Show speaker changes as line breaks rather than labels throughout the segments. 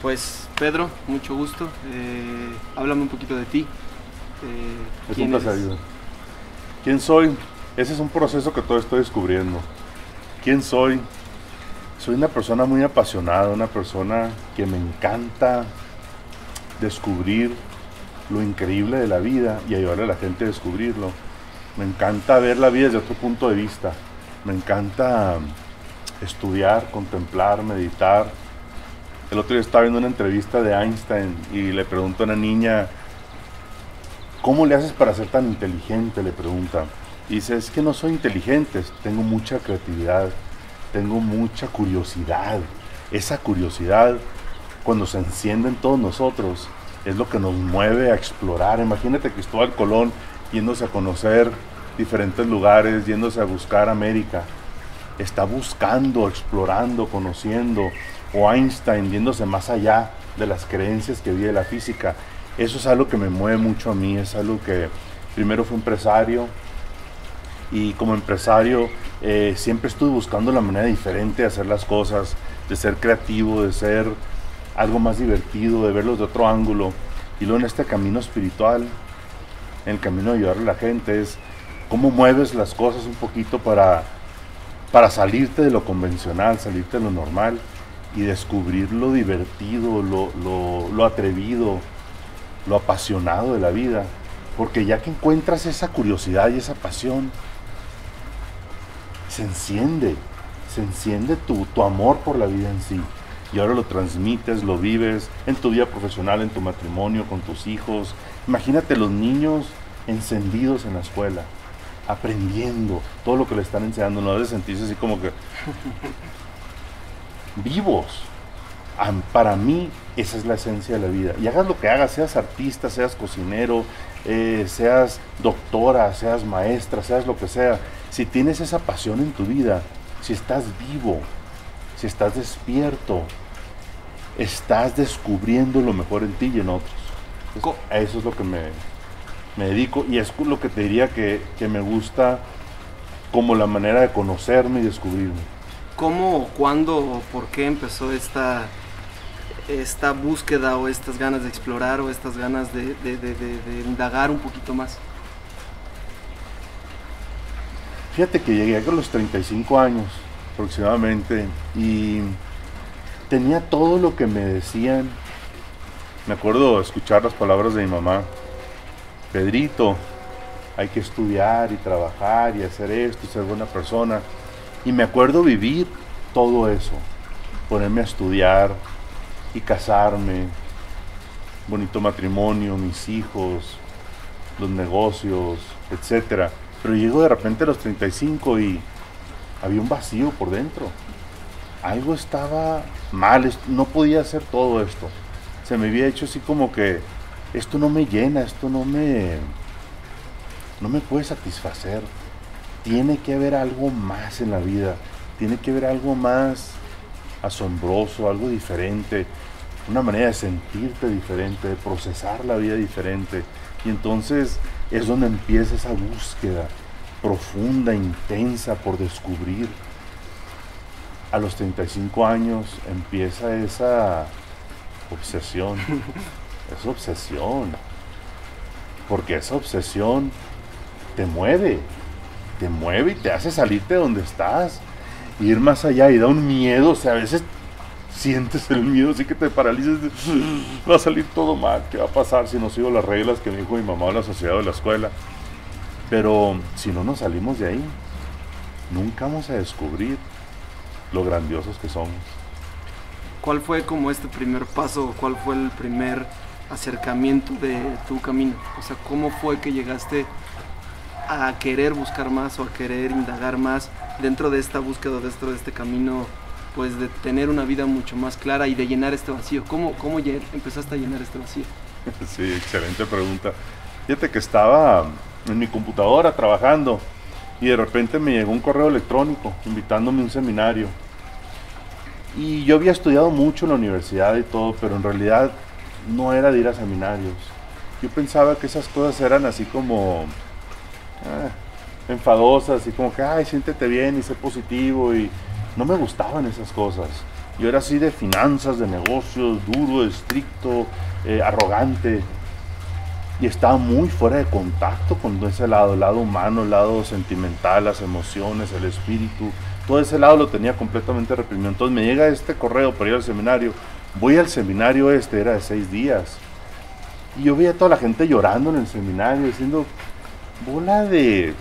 Pues Pedro, mucho gusto. Háblame un poquito de ti.
Es
¿Quién
un placer,
eres?
ayuda. ¿Quién soy? Ese es un proceso que todavía estoy descubriendo. ¿Quién soy? Soy una persona muy apasionada, una persona que me encanta descubrir lo increíble de la vida y ayudarle a la gente a descubrirlo. Me encanta ver la vida desde otro punto de vista. Me encanta estudiar, contemplar, meditar. El otro día estaba viendo una entrevista de Einstein y le pregunto a una niña, ¿cómo le haces para ser tan inteligente? Le pregunta. Y dice, es que no soy inteligente, tengo mucha creatividad, tengo mucha curiosidad. Esa curiosidad, cuando se enciende en todos nosotros, es lo que nos mueve a explorar. Imagínate Cristóbal Colón yéndose a conocer diferentes lugares, yéndose a buscar América. Está buscando, explorando, conociendo. O Einstein yéndose más allá de las creencias que vive la física. Eso es algo que me mueve mucho a mí, es algo que primero fui empresario y como empresario siempre estuve buscando la manera diferente de hacer las cosas, de ser creativo, de ser algo más divertido, de verlos de otro ángulo. Y luego en este camino espiritual, en el camino de ayudar a la gente, es cómo mueves las cosas un poquito para salirte de lo convencional, salirte de lo normal y descubrir lo divertido, lo atrevido, lo apasionado de la vida. Porque ya que encuentras esa curiosidad y esa pasión, se enciende tu amor por la vida en sí. Y ahora lo transmites, lo vives en tu vida profesional, en tu matrimonio, con tus hijos. Imagínate los niños encendidos en la escuela, aprendiendo todo lo que le están enseñando, no debe sentirse así como que vivos. Para mí esa es la esencia de la vida. Y hagas lo que hagas, seas artista, seas cocinero, seas doctora, seas maestra, seas lo que sea. Si tienes esa pasión en tu vida, si estás vivo, si estás despierto, estás descubriendo lo mejor en ti y en otros. Entonces, a eso es lo que me dedico y es lo que te diría que me gusta como la manera de conocerme y descubrirme.
¿Cómo, cuándo o por qué empezó esta búsqueda o estas ganas de explorar o estas ganas de indagar un poquito más?
Fíjate que llegué a los 35 años aproximadamente y tenía todo lo que me decían. Me acuerdo escuchar las palabras de mi mamá: Pedrito, hay que estudiar y trabajar y hacer esto y ser buena persona. Y me acuerdo vivir todo eso, ponerme a estudiar y casarme, bonito matrimonio, mis hijos, los negocios, etcétera. Pero llego de repente a los 35 y había un vacío por dentro. Algo estaba mal, no podía hacer todo esto. Se me había hecho así como que esto no me llena, esto no me puede satisfacer. Tiene que haber algo más en la vida, tiene que haber algo más asombroso, algo diferente, una manera de sentirte diferente, de procesar la vida diferente. Y entonces es donde empieza esa búsqueda profunda, intensa por descubrir. A los 35 años empieza esa obsesión, porque esa obsesión te mueve y te hace salirte de donde estás, ir más allá y da un miedo, o sea, a veces sientes el miedo así que te paralizas, va a salir todo mal, ¿qué va a pasar si no sigo las reglas que me dijo mi mamá o la sociedad o la escuela? Pero si no nos salimos de ahí, nunca vamos a descubrir lo grandiosos que somos.
¿Cuál fue como este primer paso? ¿Cuál fue el primer acercamiento de tu camino? O sea, ¿cómo fue que llegaste a querer buscar más o a querer indagar más dentro de esta búsqueda, dentro de este camino, pues de tener una vida mucho más clara y de llenar este vacío? ¿Cómo empezaste a llenar este vacío?
Sí, excelente pregunta. Fíjate que estaba en mi computadora trabajando y de repente me llegó un correo electrónico invitándome a un seminario. Y yo había estudiado mucho en la universidad y todo, pero en realidad no era de ir a seminarios. Yo pensaba que esas cosas eran así como enfadosas y como que, ay, siéntete bien y sé positivo, y no me gustaban esas cosas. Yo era así de finanzas, de negocios, duro, estricto, arrogante. Y estaba muy fuera de contacto con ese lado, el lado humano, el lado sentimental, las emociones, el espíritu. Todo ese lado lo tenía completamente reprimido. Entonces me llega este correo para ir al seminario. Voy al seminario, era de 6 días. Y yo veía a toda la gente llorando en el seminario, diciendo, bola de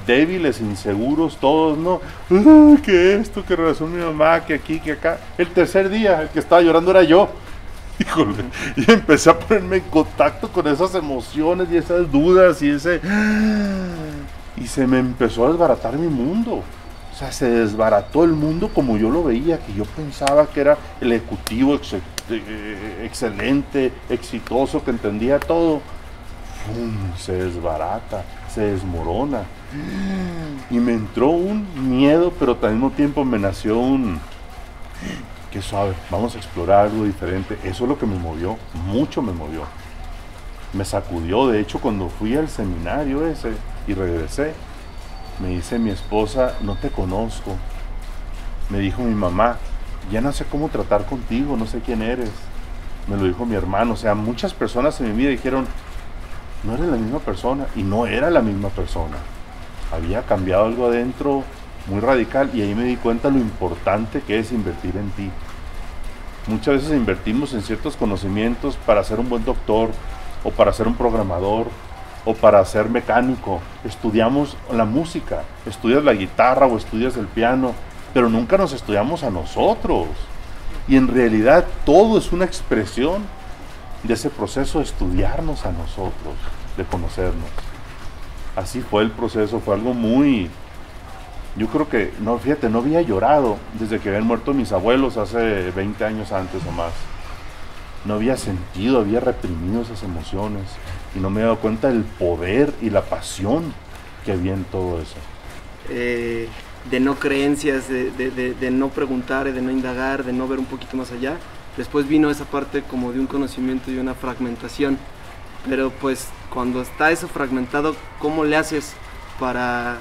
débiles, inseguros, todos, ¿no? Que esto, que razón mi mamá, que aquí, que acá. El tercer día, el que estaba llorando era yo. Híjole, y empecé a ponerme en contacto con esas emociones y esas dudas y y se me empezó a desbaratar mi mundo. O sea, se desbarató el mundo como yo lo veía, que yo pensaba que era el ejecutivo excelente, exitoso, que entendía todo. ¡Pum! Se desbarata, se desmorona. Y me entró un miedo, pero al mismo tiempo me nació un... Qué suave, vamos a explorar algo diferente. Eso es lo que me movió, mucho me movió. Me sacudió, de hecho, cuando fui al seminario ese y regresé, me dice mi esposa, no te conozco. Me dijo mi mamá, ya no sé cómo tratar contigo, no sé quién eres. Me lo dijo mi hermano, o sea, muchas personas en mi vida dijeron, no eres la misma persona, y no era la misma persona. Había cambiado algo adentro muy radical, y ahí me di cuenta lo importante que es invertir en ti. Muchas veces invertimos en ciertos conocimientos para ser un buen doctor, o para ser un programador, o para ser mecánico. Estudiamos la música, estudias la guitarra o estudias el piano, pero nunca nos estudiamos a nosotros. Y en realidad todo es una expresión de ese proceso de estudiarnos a nosotros, de conocernos. Así fue el proceso, fue algo muy... Yo creo que, no, fíjate, no había llorado desde que habían muerto mis abuelos hace 20 años antes o más. No había sentido, había reprimido esas emociones y no me he dado cuenta del poder y la pasión que había en todo eso.
De no creencias, de no preguntar, de no indagar, de no ver un poquito más allá. Después vino esa parte como de un conocimiento y una fragmentación. Pero pues cuando está eso fragmentado, ¿cómo le haces para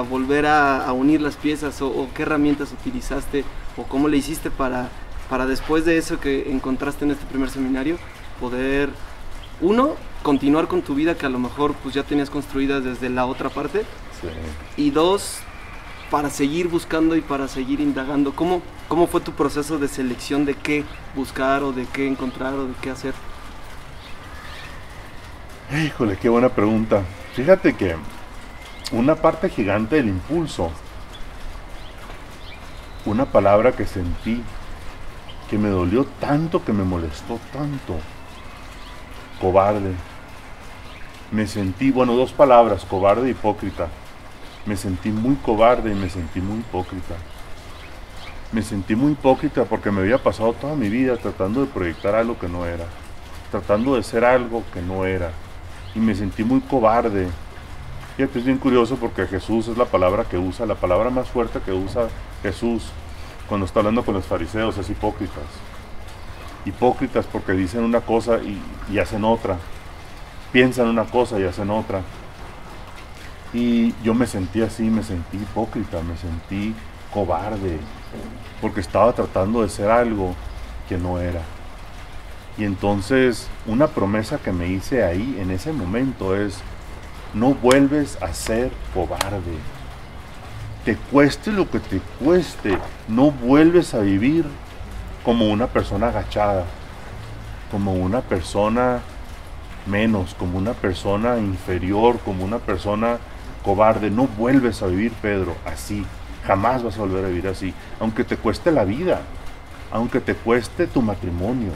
volver a unir las piezas? ¿O qué herramientas utilizaste? ¿O cómo le hiciste para después de eso que encontraste en este primer seminario, poder, uno, continuar con tu vida que a lo mejor pues ya tenías construida desde la otra parte?
Sí.
Y dos, para seguir buscando y para seguir indagando? ¿Cómo fue tu proceso de selección de qué buscar o de qué encontrar o de qué hacer?
Híjole, qué buena pregunta. Fíjate que una parte gigante del impulso, una palabra que sentí, que me dolió tanto, que me molestó tanto, cobarde. Me sentí, bueno, 2 palabras, cobarde e hipócrita. Me sentí muy cobarde y me sentí muy hipócrita. Me sentí muy hipócrita porque me había pasado toda mi vida tratando de proyectar algo que no era, tratando de ser algo que no era, y me sentí muy cobarde. Fíjate, es bien curioso porque Jesús es la palabra que usa, la palabra más fuerte que usa Jesús cuando está hablando con los fariseos es hipócritas. Hipócritas porque dicen una cosa y hacen otra, piensan una cosa y hacen otra. Y yo me sentí así, me sentí hipócrita, me sentí cobarde, porque estaba tratando de ser algo que no era. Y entonces una promesa que me hice ahí en ese momento es: no vuelves a ser cobarde. Te cueste lo que te cueste, no vuelves a vivir como una persona agachada, como una persona menos, como una persona inferior, como una persona cobarde. No vuelves a vivir, Pedro, así. Jamás vas a volver a vivir así. Aunque te cueste la vida, aunque te cueste tu matrimonio,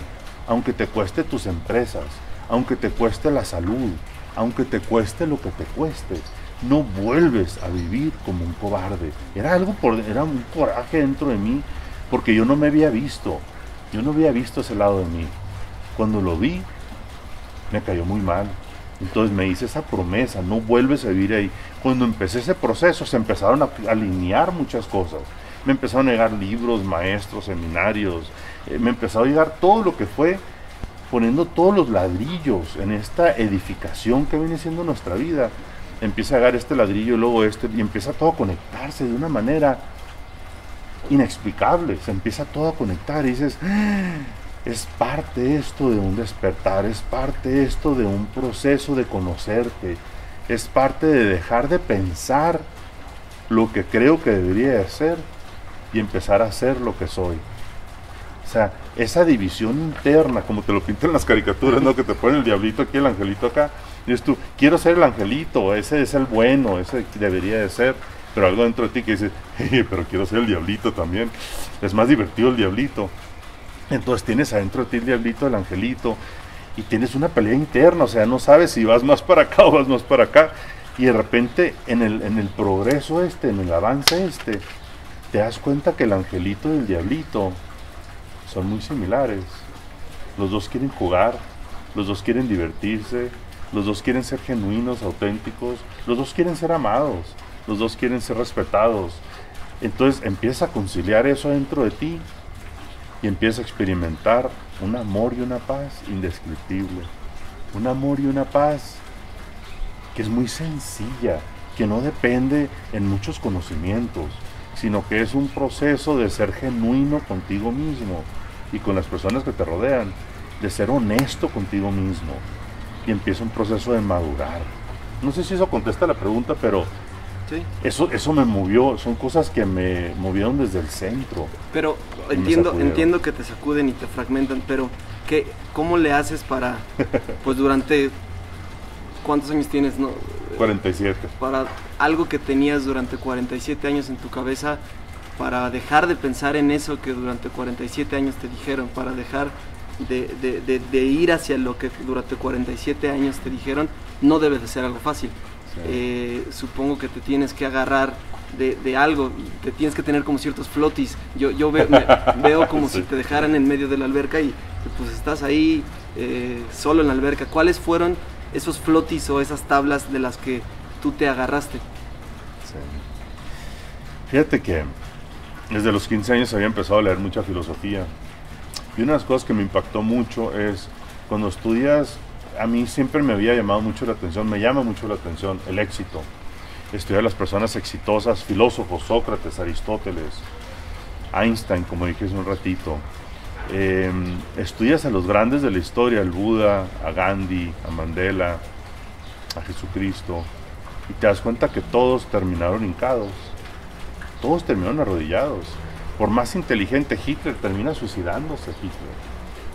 aunque te cueste tus empresas, aunque te cueste la salud, aunque te cueste lo que te cueste, no vuelves a vivir como un cobarde. Era un coraje dentro de mí, porque yo no me había visto, yo no había visto ese lado de mí. Cuando lo vi, me cayó muy mal. Entonces me hice esa promesa: no vuelves a vivir ahí. Cuando empecé ese proceso, se empezaron a alinear muchas cosas. Me empezaron a llegar libros, maestros, seminarios. Me empezó a llegar todo lo que fue poniendo todos los ladrillos en esta edificación que viene siendo nuestra vida. Empieza a llegar este ladrillo, luego este, y empieza todo a conectarse de una manera inexplicable, se empieza todo a conectar y dices, es parte esto de un despertar, es parte esto de un proceso de conocerte, es parte de dejar de pensar lo que creo que debería de ser y empezar a ser lo que soy. O sea, esa división interna, como te lo pintan las caricaturas, ¿no? Que te ponen el diablito aquí, el angelito acá, y dices tú, quiero ser el angelito, ese es el bueno, ese debería de ser, pero algo dentro de ti que dice, pero quiero ser el diablito también, es más divertido el diablito. Entonces tienes adentro de ti el diablito, el angelito, y tienes una pelea interna, o sea, no sabes si vas más para acá o vas más para acá, y de repente en el progreso en el avance te das cuenta que el angelito y el diablito son muy similares. Los dos quieren jugar, los dos quieren divertirse, los dos quieren ser genuinos, auténticos, los dos quieren ser amados, los dos quieren ser respetados. Entonces empieza a conciliar eso dentro de ti y empieza a experimentar un amor y una paz indescriptible. Un amor y una paz que es muy sencilla, que no depende en muchos conocimientos, sino que es un proceso de ser genuino contigo mismo y con las personas que te rodean, de ser honesto contigo mismo, y empieza un proceso de madurar. No sé si eso contesta la pregunta, pero sí, eso me movió, son cosas que me movieron desde el centro.
Pero entiendo que te sacuden y te fragmentan, pero ¿cómo le haces para, pues durante, ¿cuántos años tienes? No?
47.
Para algo que tenías durante 47 años en tu cabeza, para dejar de pensar en eso que durante 47 años te dijeron, para dejar de ir hacia lo que durante 47 años te dijeron, no debe de ser algo fácil. Sí. Supongo que te tienes que agarrar de algo, te tienes que tener como ciertos flotis. Yo veo como sí, si te dejaran en medio de la alberca y pues estás ahí solo en la alberca. ¿Cuáles fueron esos flotis o esas tablas de las que tú te agarraste?
Sí. Fíjate que desde los 15 años había empezado a leer mucha filosofía, y una de las cosas que me impactó mucho es cuando estudias, a mí siempre me había llamado mucho la atención, me llama mucho la atención el éxito. Estudiar a las personas exitosas, filósofos, Sócrates, Aristóteles, Einstein, como dije hace un ratito. Estudias a los grandes de la historia, al Buda, a Gandhi, a Mandela, a Jesucristo, y te das cuenta que todos terminaron hincados, todos terminaron arrodillados. Por más inteligente, Hitler termina suicidándose.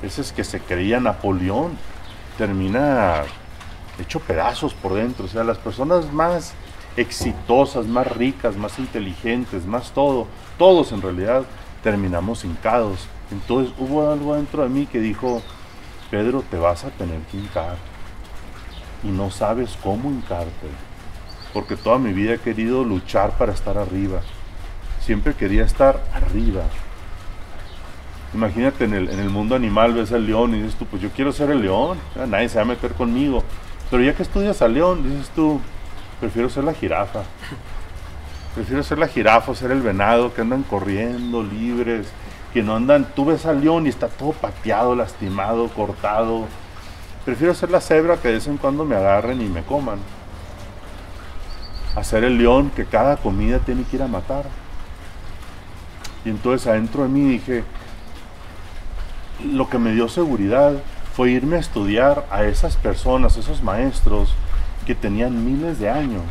Ese es que se creía Napoleón, termina hecho pedazos por dentro. O sea, las personas más exitosas, más ricas, más inteligentes, más todos en realidad terminamos hincados. Entonces hubo algo dentro de mí que dijo, Pedro, te vas a tener que hincar, y no sabes cómo hincarte, porque toda mi vida he querido luchar para estar arriba, siempre quería estar arriba. Imagínate en el mundo animal, ves al león y dices tú, pues yo quiero ser el león, nadie se va a meter conmigo, pero ya que estudias al león, dices tú, prefiero ser la jirafa, ser el venado, que andan corriendo libres, que no andan, tú ves al león y está todo pateado, lastimado, cortado. Prefiero ser la cebra, que de vez en cuando me agarren y me coman, a ser el león que cada comida tiene que ir a matar. Y entonces adentro de mí dije, lo que me dio seguridad fue irme a estudiar a esas personas, esos maestros que tenían miles de años.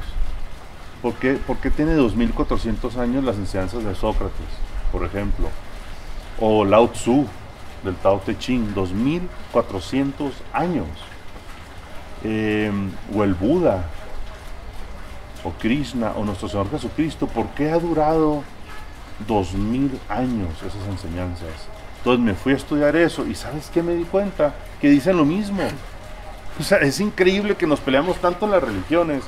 ¿Por qué tiene 2400 años las enseñanzas de Sócrates, por ejemplo? O Lao Tzu, del Tao Te Ching, 2400 años. O el Buda, o Krishna, o nuestro Señor Jesucristo. ¿Por qué ha durado 2000 años esas enseñanzas? Entonces me fui a estudiar eso, y ¿sabes qué me di cuenta? Que dicen lo mismo. O sea, es increíble que nos peleamos tanto en las religiones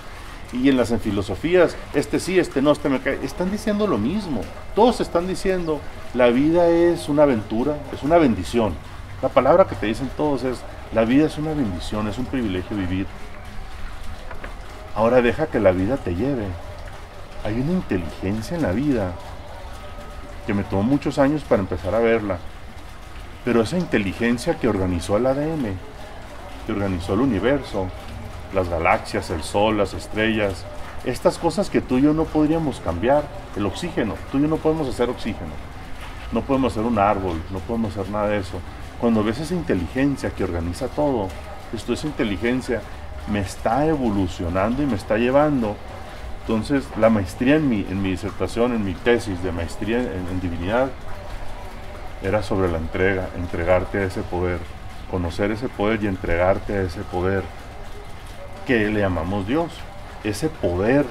y en las filosofías, sí, no, me cae. Están diciendo lo mismo. Todos están diciendo, la vida es una aventura, es una bendición. La palabra que te dicen todos es, la vida es una bendición, es un privilegio vivir. Ahora deja que la vida te lleve. Hay una inteligencia en la vida que me tomó muchos años para empezar a verla, pero esa inteligencia que organizó el ADN, que organizó el universo, las galaxias, el sol, las estrellas, estas cosas que tú y yo no podríamos cambiar, el oxígeno, tú y yo no podemos hacer oxígeno, no podemos hacer un árbol, no podemos hacer nada de eso. Cuando ves esa inteligencia que organiza todo, esa inteligencia me está evolucionando y me está llevando. Entonces, la maestría en mi disertación, en mi tesis de maestría en divinidad, era sobre la entrega, entregarte a ese poder, conocer ese poder y entregarte a ese poder que le llamamos Dios. Ese poder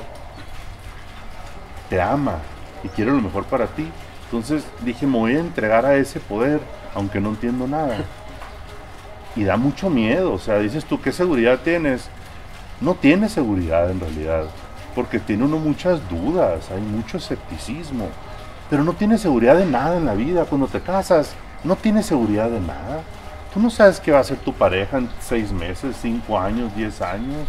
te ama y quiere lo mejor para ti. Entonces dije, me voy a entregar a ese poder, aunque no entiendo nada. Y da mucho miedo, o sea, dices tú, ¿qué seguridad tienes? No tienes seguridad en realidad, porque tiene uno muchas dudas, hay mucho escepticismo, pero no tienes seguridad de nada en la vida. Cuando te casas, no tienes seguridad de nada. Tú no sabes qué va a ser tu pareja en 6 meses, 5 años, 10 años.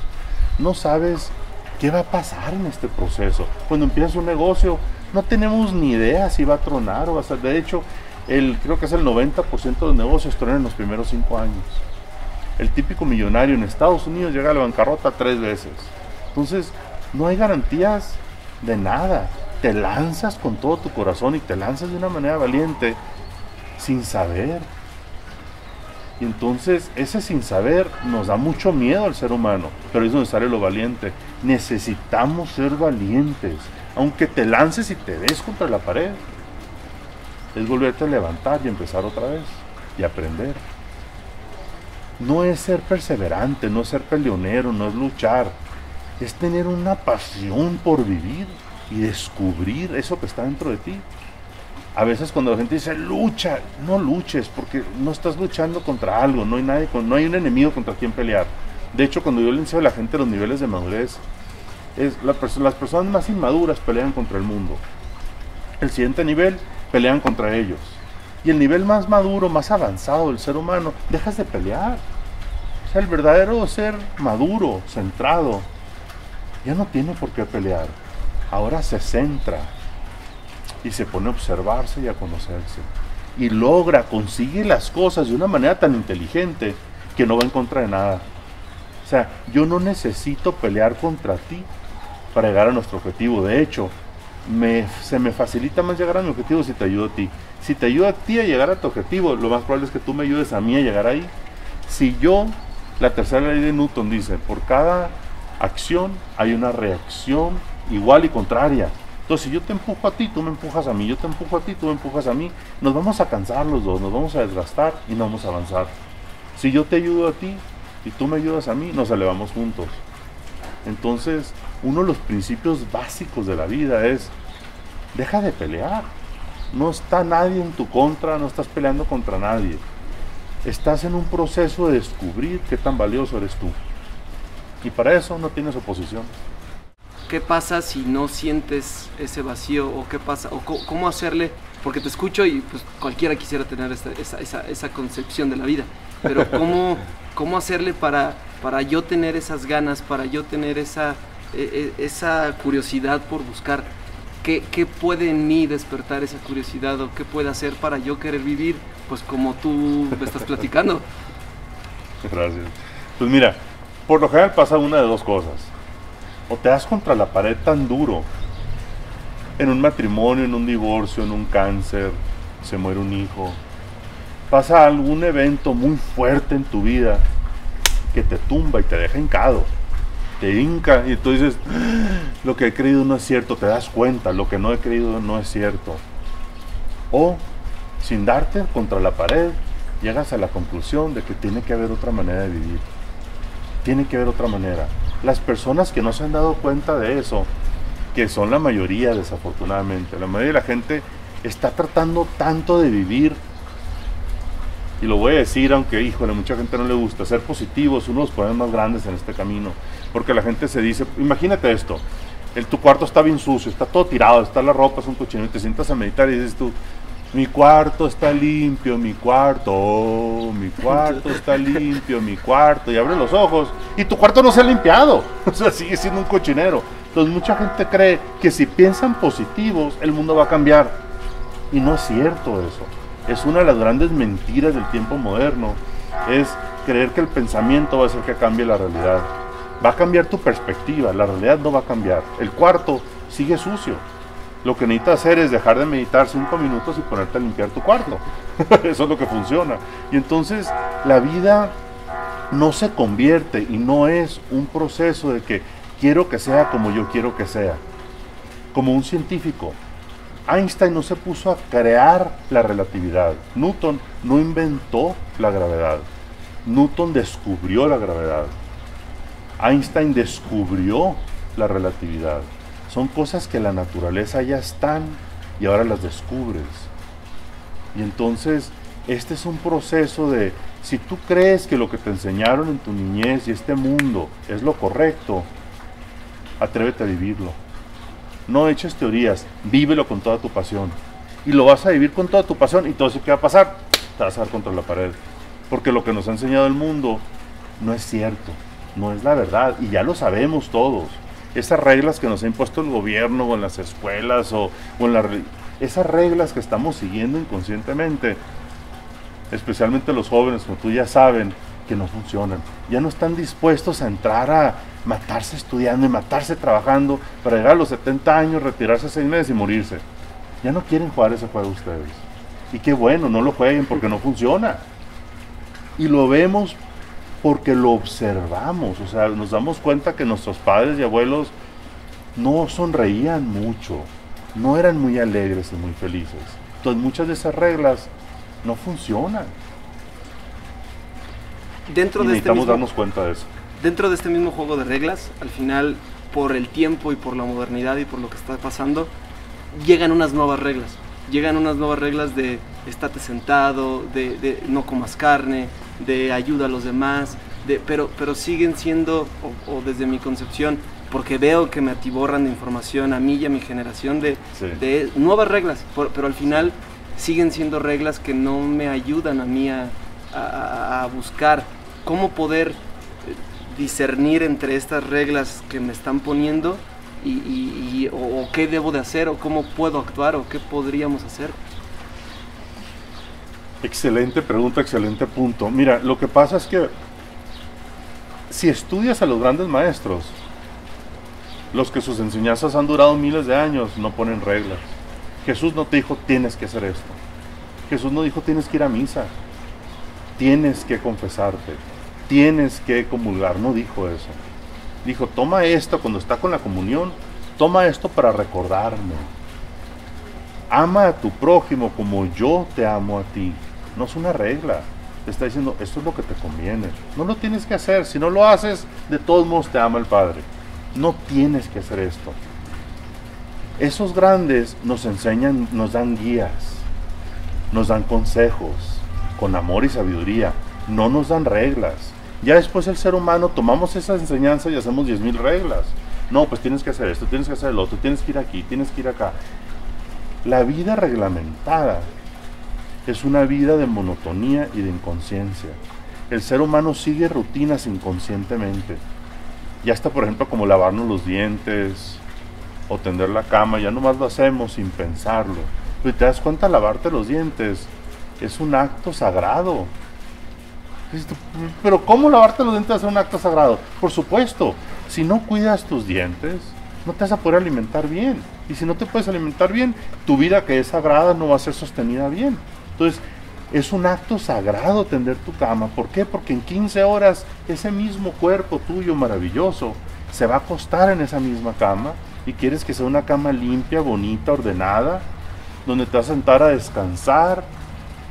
No sabes qué va a pasar en este proceso. Cuando empiezas un negocio, no tenemos ni idea si va a tronar o va a ser. De hecho, creo que es el 90% de los negocios tronan en los primeros 5 años. El típico millonario en Estados Unidos llega a la bancarrota 3 veces. Entonces, no hay garantías de nada. Te lanzas con todo tu corazón y te lanzas de una manera valiente, sin saber. Y entonces, ese sin saber nos da mucho miedo al ser humano, pero es necesario lo valiente. Necesitamos ser valientes. Aunque te lances y te des contra la pared, es volverte a levantar y empezar otra vez y aprender. No es ser perseverante, no es ser peleonero, no es luchar, es tener una pasión por vivir y descubrir eso que está dentro de ti. A veces cuando la gente dice lucha, no luches, porque no estás luchando contra algo, no hay un enemigo contra quien pelear. De hecho, cuando yo le enseño a la gente los niveles de madurez, las personas más inmaduras pelean contra el mundo. El siguiente nivel pelean contra ellos. Y el nivel más maduro, más avanzado del ser humano, dejas de pelear. O sea, el verdadero ser maduro, centrado, ya no tiene por qué pelear. Ahora se centra y se pone a observarse y a conocerse. Y consigue las cosas de una manera tan inteligente que no va en contra de nada. O sea, yo no necesito pelear contra ti para llegar a nuestro objetivo. De hecho, se me facilita más llegar a mi objetivo si te ayudo a ti. Si te ayudo a ti a llegar a tu objetivo, lo más probable es que tú me ayudes a mí a llegar ahí. La tercera ley de Newton dice, por cada acción hay una reacción igual y contraria. Entonces, si yo te empujo a ti, tú me empujas a mí, yo te empujo a ti, tú me empujas a mí, nos vamos a cansar los dos, nos vamos a desgastar y no vamos a avanzar. Si yo te ayudo a ti y tú me ayudas a mí, nos elevamos juntos. Entonces, uno de los principios básicos de la vida es, deja de pelear. No está nadie en tu contra, no estás peleando contra nadie. Estás en un proceso de descubrir qué tan valioso eres tú. Y para eso no tienes oposición.
¿Qué pasa si no sientes ese vacío? ¿O qué pasa? ¿O cómo hacerle? Porque te escucho y pues cualquiera quisiera tener esa concepción de la vida. Pero ¿cómo hacerle para yo tener esas ganas, para yo tener esa curiosidad por buscar? ¿Qué puede en mí despertar esa curiosidad? ¿O qué puede hacer para yo querer vivir? Pues como tú me estás platicando.
Gracias. Pues mira, por lo general pasa una de dos cosas. O te das contra la pared tan duro, en un matrimonio, en un divorcio, en un cáncer, se muere un hijo, pasa algún evento muy fuerte en tu vida que te tumba y te deja hincado, te hinca y tú dices, lo que he creído no es cierto, te das cuenta, lo que no he creído no es cierto. O, sin darte contra la pared, llegas a la conclusión de que tiene que haber otra manera de vivir, tiene que haber otra manera. Las personas que no se han dado cuenta de eso, que son la mayoría desafortunadamente, la mayoría de la gente está tratando tanto de vivir, y lo voy a decir aunque híjole, mucha gente no le gusta, ser positivo es uno de los problemas más grandes en este camino, porque la gente se dice, imagínate esto, tu cuarto está bien sucio, está todo tirado, está la ropa, es un cochinero, y te sientas a meditar y dices tú, mi cuarto está limpio, mi cuarto está limpio, mi cuarto, y abres los ojos y tu cuarto no se ha limpiado, o sea, sigue siendo un cochinero. Entonces mucha gente cree que si piensan positivos el mundo va a cambiar, y no es cierto eso. Es una de las grandes mentiras del tiempo moderno, es creer que el pensamiento va a hacer que cambie la realidad. Va a cambiar tu perspectiva, la realidad no va a cambiar. El cuarto sigue sucio. Lo que necesitas hacer es dejar de meditar 5 minutos y ponerte a limpiar tu cuarto. Eso es lo que funciona. Y entonces la vida no se convierte y no es un proceso de que quiero que sea como yo quiero que sea. Como un científico. Einstein no se puso a crear la relatividad. Newton no inventó la gravedad. Newton descubrió la gravedad. Einstein descubrió la relatividad. Son cosas que en la naturaleza ya están y ahora las descubres. Y entonces, este es un proceso de, si tú crees que lo que te enseñaron en tu niñez y este mundo es lo correcto, atrévete a vivirlo. No eches teorías, vívelo con toda tu pasión. Y lo vas a vivir con toda tu pasión y todo eso que va a pasar, te vas a dar contra la pared. Porque lo que nos ha enseñado el mundo no es cierto, no es la verdad y ya lo sabemos todos. Esas reglas que nos ha impuesto el gobierno o en las escuelas o en esas reglas que estamos siguiendo inconscientemente, especialmente los jóvenes, como tú ya saben, que no funcionan. Ya no están dispuestos a entrar a matarse estudiando y matarse trabajando para llegar a los 70 años, retirarse 6 meses y morirse. Ya no quieren jugar ese juego ustedes. Y qué bueno, no lo jueguen porque no funciona. Y lo vemos porque lo observamos, o sea, nos damos cuenta que nuestros padres y abuelos no sonreían mucho, no eran muy alegres y muy felices. Entonces muchas de esas reglas no funcionan. Necesitamos darnos cuenta de eso.
Dentro de este mismo juego de reglas, al final, por el tiempo y por la modernidad y por lo que está pasando, llegan unas nuevas reglas. Llegan unas nuevas reglas de estate sentado, de no comas carne, de ayuda a los demás, pero siguen siendo, o desde mi concepción, porque veo que me atiborran de información a mí y a mi generación de nuevas reglas, pero al final siguen siendo reglas que no me ayudan a mí a buscar cómo poder discernir entre estas reglas que me están poniendo o qué debo de hacer, o cómo puedo actuar, o qué podríamos hacer.
Excelente pregunta, excelente punto. Mira, lo que pasa es que si estudias a los grandes maestros, los que sus enseñanzas han durado miles de años, no ponen reglas. Jesús no te dijo tienes que hacer esto. Jesús no dijo tienes que ir a misa, tienes que confesarte, tienes que comulgar, no dijo eso. Dijo, toma esto cuando está con la comunión, toma esto para recordarme. Ama a tu prójimo como yo te amo a ti. No es una regla. Te está diciendo, esto es lo que te conviene. No lo tienes que hacer. Si no lo haces, de todos modos te ama el Padre. No tienes que hacer esto. Esos grandes nos enseñan, nos dan guías, nos dan consejos, con amor y sabiduría. No nos dan reglas. Ya después el ser humano tomamos esas enseñanzas y hacemos 10,000 reglas. No, pues tienes que hacer esto, tienes que hacer el otro, tienes que ir aquí, tienes que ir acá. La vida reglamentada es una vida de monotonía y de inconsciencia. El ser humano sigue rutinas inconscientemente. Ya está, por ejemplo, como lavarnos los dientes o tender la cama, ya nomás lo hacemos sin pensarlo. Pero te das cuenta, lavarte los dientes es un acto sagrado. Pero ¿cómo lavarte los dientes es un acto sagrado? Por supuesto, si no cuidas tus dientes, no te vas a poder alimentar bien. Y si no te puedes alimentar bien, tu vida que es sagrada no va a ser sostenida bien. Entonces, es un acto sagrado tender tu cama. ¿Por qué? Porque en 15 horas ese mismo cuerpo tuyo maravilloso se va a acostar en esa misma cama y quieres que sea una cama limpia, bonita, ordenada, donde te vas a sentar a descansar,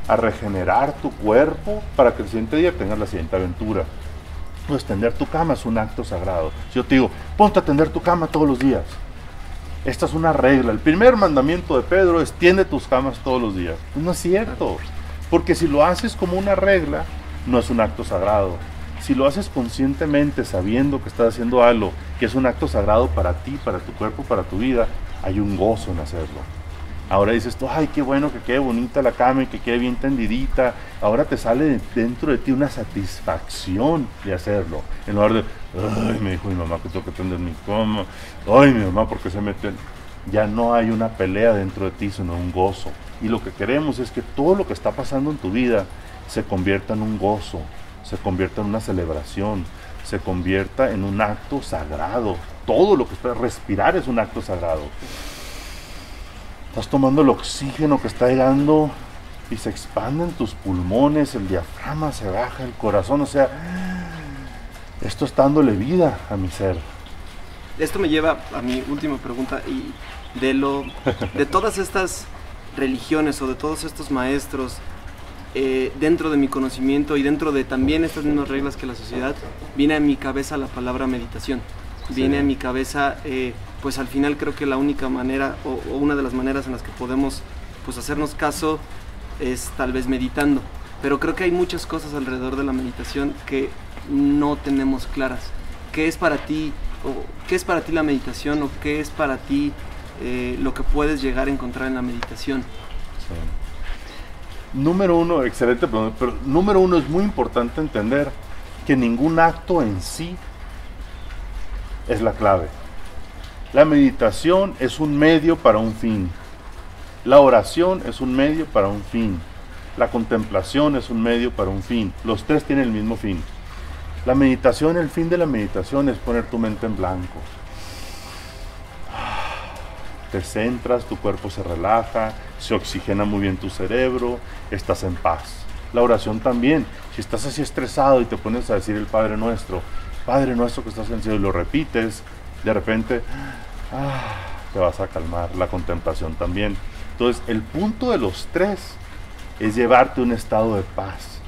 a regenerar tu cuerpo para que el siguiente día tengas la siguiente aventura. Pues tender tu cama es un acto sagrado. Si yo te digo, ponte a tender tu cama todos los días. Esta es una regla. El primer mandamiento de Pedro es tiende tus camas todos los días. Pues no es cierto. Porque si lo haces como una regla, no es un acto sagrado. Si lo haces conscientemente, sabiendo que estás haciendo algo que es un acto sagrado para ti, para tu cuerpo, para tu vida, hay un gozo en hacerlo. Ahora dices tú, ay, qué bueno que quede bonita la cama y que quede bien tendidita. Ahora te sale dentro de ti una satisfacción de hacerlo. En lugar de, ay, me dijo mi mamá que tengo que tender mi cama. Ay, mi mamá, ¿por qué se mete? Ya no hay una pelea dentro de ti, sino un gozo. Y lo que queremos es que todo lo que está pasando en tu vida se convierta en un gozo, se convierta en una celebración, se convierta en un acto sagrado. Todo lo que está, respirar es un acto sagrado. Estás tomando el oxígeno que está llegando y se expanden tus pulmones, el diafragma se baja, el corazón, o sea, esto está dándole vida a mi ser.
Esto me lleva a mi última pregunta, y de todas estas religiones o de todos estos maestros, dentro de mi conocimiento y dentro de también estas mismas reglas que la sociedad, viene a mi cabeza la palabra meditación. Viene a mi cabeza, pues al final creo que la única manera o una de las maneras en las que podemos pues hacernos caso es tal vez meditando, pero creo que hay muchas cosas alrededor de la meditación que no tenemos claras. ¿Qué es para ti, qué es para ti la meditación, o qué es para ti lo que puedes llegar a encontrar en la meditación?
Sí. Número uno, excelente pregunta, pero número uno, es muy importante entender que ningún acto en sí es la clave. La meditación es un medio para un fin. La oración es un medio para un fin. La contemplación es un medio para un fin. Los tres tienen el mismo fin. La meditación, el fin de la meditación es poner tu mente en blanco. Te centras, tu cuerpo se relaja, se oxigena muy bien tu cerebro, estás en paz. La oración también. Si estás así estresado y te pones a decir el Padre Nuestro que estás en el cielo, y lo repites, de repente te vas a calmar. La contemplación también. Entonces, el punto de los tres es llevarte a un estado de paz,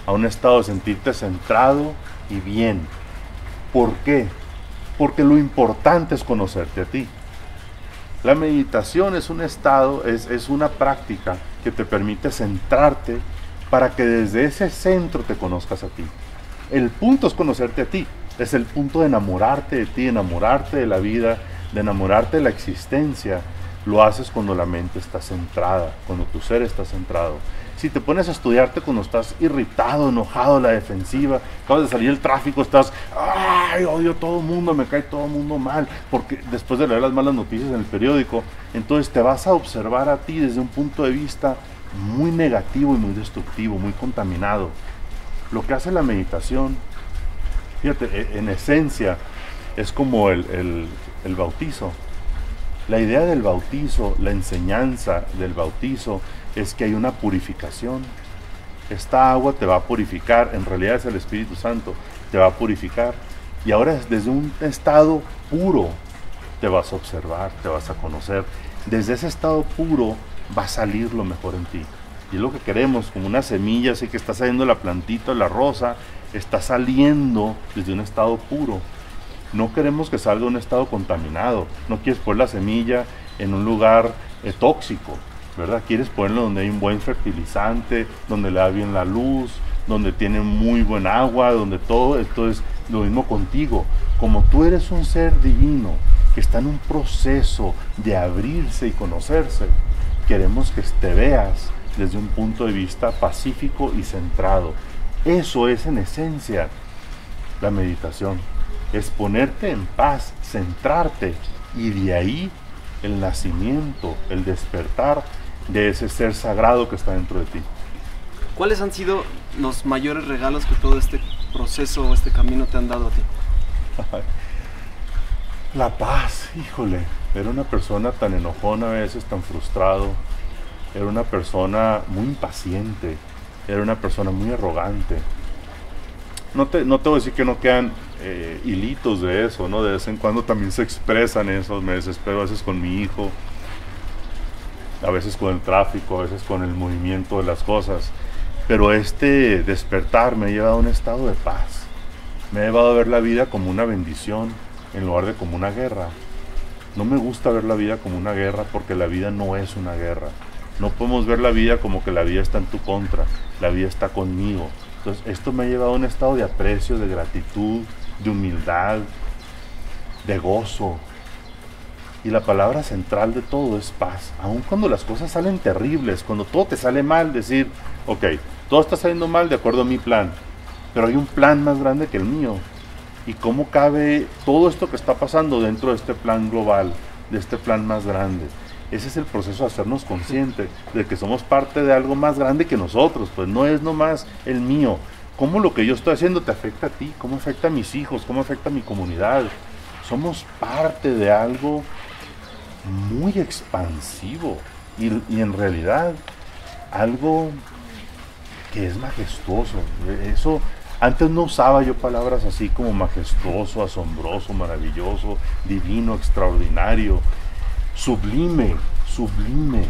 a un estado de sentirte centrado y bien. ¿Por qué? Porque lo importante es conocerte a ti. La meditación es un estado, es una práctica que te permite centrarte para que desde ese centro te conozcas a ti. El punto es conocerte a ti. Es el punto de enamorarte de ti, enamorarte de la vida, de enamorarte de la existencia. Lo haces cuando la mente está centrada, cuando tu ser está centrado. Si te pones a estudiarte cuando estás irritado, enojado, a la defensiva, acabas de salir del tráfico, estás, ¡ay, odio a todo el mundo, me cae todo el mundo mal! Porque después de leer las malas noticias en el periódico, entonces te vas a observar a ti desde un punto de vista muy negativo y muy destructivo, muy contaminado. Lo que hace la meditación, fíjate, en esencia, es como el bautizo. La idea del bautizo, la enseñanza del bautizo, es que hay una purificación. Esta agua te va a purificar, en realidad es el Espíritu Santo, te va a purificar. Y ahora desde un estado puro te vas a observar, te vas a conocer. Desde ese estado puro va a salir lo mejor en ti. Y es lo que queremos, como una semilla, así que está saliendo la plantita, la rosa, está saliendo desde un estado puro. No queremos que salga un estado contaminado. No quieres poner la semilla en un lugar tóxico, ¿verdad? Quieres ponerlo donde hay un buen fertilizante, donde le da bien la luz, donde tiene muy buen agua, donde todo esto es lo mismo contigo. Como tú eres un ser divino que está en un proceso de abrirse y conocerse, queremos que te veas desde un punto de vista pacífico y centrado. Eso es en esencia la meditación. Es ponerte en paz, centrarte, y de ahí el nacimiento, el despertar de ese ser sagrado que está dentro de ti.
¿Cuáles han sido los mayores regalos que todo este proceso o este camino te han dado a ti?
La paz, híjole. Era una persona tan enojona a veces, tan frustrado. Era una persona muy impaciente. Era una persona muy arrogante. No te voy a decir que no quedan hilitos de eso, ¿no? De vez en cuando también se expresan esos. Me desespero a veces con mi hijo, a veces con el tráfico, a veces con el movimiento de las cosas. Pero este despertar me ha llevado a un estado de paz. Me ha llevado a ver la vida como una bendición en lugar de como una guerra. No me gusta ver la vida como una guerra, porque la vida no es una guerra. No podemos ver la vida como que la vida está en tu contra, la vida está conmigo. Entonces esto me ha llevado a un estado de aprecio, de gratitud, de humildad, de gozo. Y la palabra central de todo es paz. Aun cuando las cosas salen terribles, cuando todo te sale mal, decir, ok, todo está saliendo mal de acuerdo a mi plan, pero hay un plan más grande que el mío. ¿Y cómo cabe todo esto que está pasando dentro de este plan global, de este plan más grande? Ese es el proceso de hacernos conscientes de que somos parte de algo más grande que nosotros. Pues no es nomás el mío. cómo lo que yo estoy haciendo te afecta a ti, cómo afecta a mis hijos, cómo afecta a mi comunidad. Somos parte de algo muy expansivo y en realidad algo que es majestuoso. Eso, antes no usaba yo palabras así como majestuoso, asombroso, maravilloso, divino, extraordinario, sublime, sublime.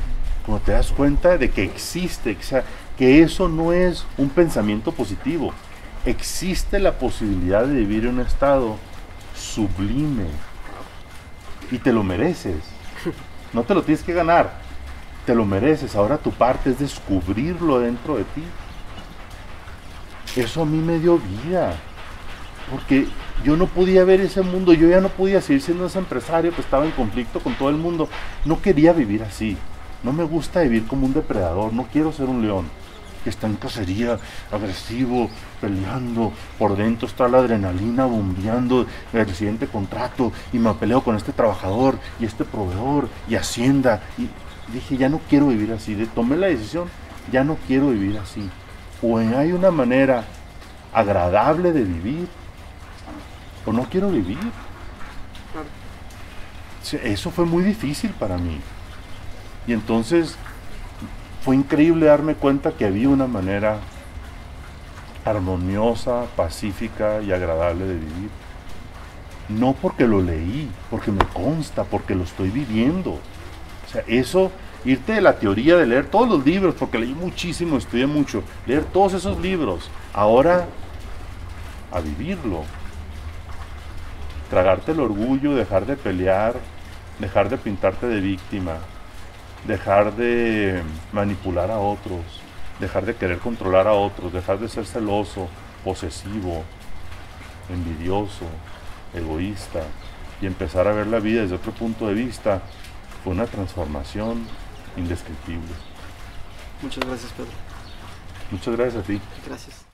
Cuando te das cuenta de que existe, o sea, que eso no es un pensamiento positivo, existe la posibilidad de vivir en un estado sublime y te lo mereces. No te lo tienes que ganar, te lo mereces. Ahora tu parte es descubrirlo dentro de ti. Eso a mí me dio vida, porque yo no podía ver ese mundo, yo ya no podía seguir siendo ese empresario que estaba en conflicto con todo el mundo. No quería vivir así, no me gusta vivir como un depredador, no quiero ser un león que está en cacería, agresivo, peleando, por dentro está la adrenalina bombeando el siguiente contrato y me peleo con este trabajador y este proveedor y Hacienda. Y dije, ya no quiero vivir así, tomé la decisión, ya no quiero vivir así. O hay una manera agradable de vivir, o no quiero vivir. Eso fue muy difícil para mí. Y entonces fue increíble darme cuenta que había una manera armoniosa, pacífica y agradable de vivir. No porque lo leí, porque me consta, porque lo estoy viviendo. O sea, eso, irte de la teoría de leer todos los libros, porque leí muchísimo, estudié mucho, leer todos esos libros, ahora a vivirlo. Tragarte el orgullo, dejar de pelear, dejar de pintarte de víctima, dejar de manipular a otros, dejar de querer controlar a otros, dejar de ser celoso, posesivo, envidioso, egoísta, y empezar a ver la vida desde otro punto de vista, fue una transformación indescriptible.
Muchas gracias, Pedro.
Muchas gracias a ti.
Gracias.